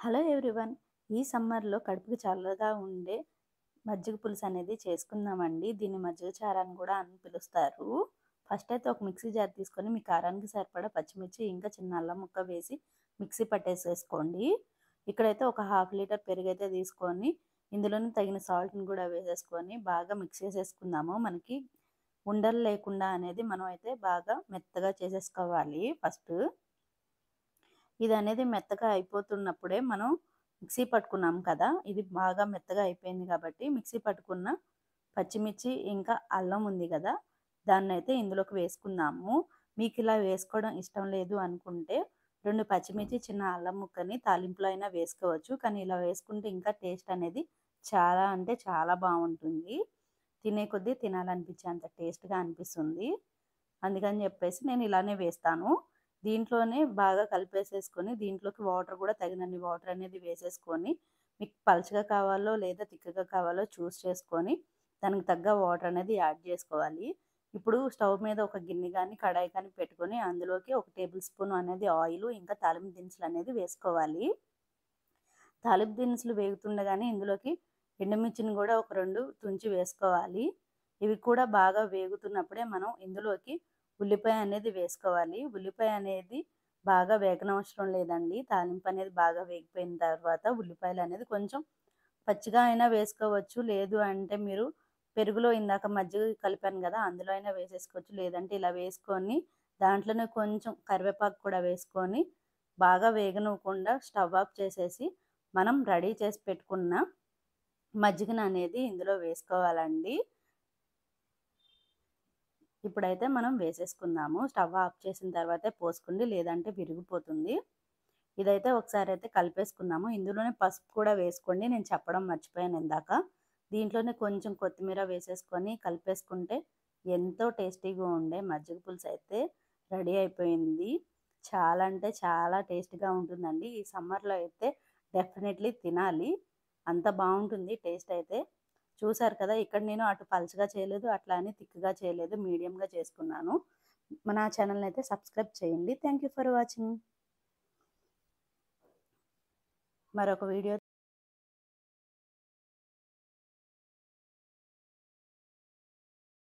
Hello everyone. ఈ సమ్మర్‌లో కడుపుకి చల్లగా ఉండే మజ్జిగ పులుసు అనేది చేసుకుందామండి. దీన్ని మజ్జిగ చారు అని కూడా అని పిలుస్తారు. ఫస్ట్ అయితే ఒక మిక్సీ జార్ తీసుకొని మీ కారానికి సరిపడా పచ్చిమిర్చి ఇంకా చిన్న అల్లం ముక్క వేసి మిక్సీ పట్టేసేసుకోండి. ఇక్కడైతే ఒక హాఫ్ లీటర్ పెరుగైతే తీసుకొని ఇందులోనే తగిన సాల్ట్‌ని కూడా వేసేసుకొని బాగా మిక్స్ చేసేసుకుందాము. మనకి ఉండలు లేకుండా అనేది మనం అయితే బాగా మెత్తగా చేసేసుకోవాలి ఫస్ట్. ఇదనేది మెత్తగా అయిపోతున్నప్పుడే మనం మిక్సీ పట్టుకున్నాం కదా! ఇది బాగా మెత్తగా అయిపోయింది కాబట్టి మిక్సీ పట్టుకున్న పచ్చిమిర్చి ఇంకా అల్లం ఉంది గదా! దాన్నైతే ఇందులోకి వేసుకుందాము. మీకిలా వేసుకోవడం ఇష్టం లేదు అనుకుంటే 2 పచ్చిమిర్చి, చిన్న అల్లం ముక్కని తాలింపులో అయినా వేసుకోవచ్చు. కానీ ఇలా వేసుకుంటే ఇంకా టేస్ట్ అనేది చాలా అంటే చాలా బావుంటుంది. తినే కొద్దీ తినాలనిపించేంత టేస్ట్‌గా అనిపిస్తుంది. అందుకని జెప్పేసి నేను ఇలానే వేస్తాను. దీంట్లోనే బాగా కలిపేసేసుకొని దీంట్లోకి వాటర్ గూడా తగినన్ని వాటర్ అనేది వేసేసుకొని, మీకు పలచగా కావాలో లేదా తిక్కగా కావాలో చూస్ చేసుకొని, దానికి తగ్గ వాటర్ అనేది యాడ్ జేసుకోవాలి. ఇప్పుడు స్టవ్ మీద ఒక గిన్నె గాని, కడాయి కానీ పెట్టుకొని అందులోకి ఒక టేబుల్ స్పూన్ అనేది ఆయిలు, ఇంకా తాలింపు దినుసులనేది వేసుకోవాలి. తాలింపు దినుసులు వేగుతుండగానే ఇందులోకి ఎండుమిర్చిని గూడా ఒక 2 తుంచి వేసుకోవాలి. ఇవి కూడా బాగా వేగుతున్నప్పుడే మనం ఇందులోకి ఉల్లిపాయ అనేది వేసుకోవాలి. ఉల్లిపాయ అనేది బాగా వేగనవసరం లేదండి. తాలింపు అనేది బాగా వేగిపోయిన తర్వాత ఉల్లిపాయలనేది కొంచెం పచ్చిగా అయినా వేసుకోవచ్చు. లేదు అంటే మీరు పెరుగులో ఇందాక మజ్జిగ కలిపాను గదా! అందులో అయినా వేసేసుకోవచ్చు. లేదంటే ఇలా వేసుకొని దాంట్లోనే కొంచెం కరివేపాకు కూడా వేసుకొని బాగా వేగనివ్వకుండా స్టవ్ ఆఫ్ చేసేసి మనం రెడీ చేసి పెట్టుకున్న మజ్జిగననేది ఇందులో వేసుకోవాలండి. ఇప్పుడైతే మనం వేసేసుకుందాము. స్టవ్ ఆఫ్ చేసిన తర్వాతే పోసుకోండి. లేదంటే విరిగిపోతుంది. ఇదైతే ఒకసారైతే కలిపేసుకుందాము. ఇందులోనే పసుపు కూడా వేసుకోండి. నేను చెప్పడం మర్చిపోయాను ఇందాక. దీంట్లోనే కొంచెం కొత్తిమీర వేసేసుకొని కలిపేసుకుంటే ఎంతో టేస్టీగా ఉండే మజ్జిగ పులుసైతే రెడీ అయిపోయింది. చాలా అంటే చాలా టేస్ట్‌గా ఉంటుందండి. ఈ సమ్మర్‌లో అయితే డెఫినెట్‌లీ తినాలి. అంత బావుంటుంది టేస్ట్ అయితే. చూసారు కదా! ఇక్కడ నేను అటు పలచగా చేయలేదు, అట్లా అని థిక్‌గా చేయలేదు. మీడియంగా చేసుకున్నాను. నా ఛానెల్‌ని అయితే సబ్స్క్రైబ్ చేయండి. Thank you for watching. మరొక వీడియో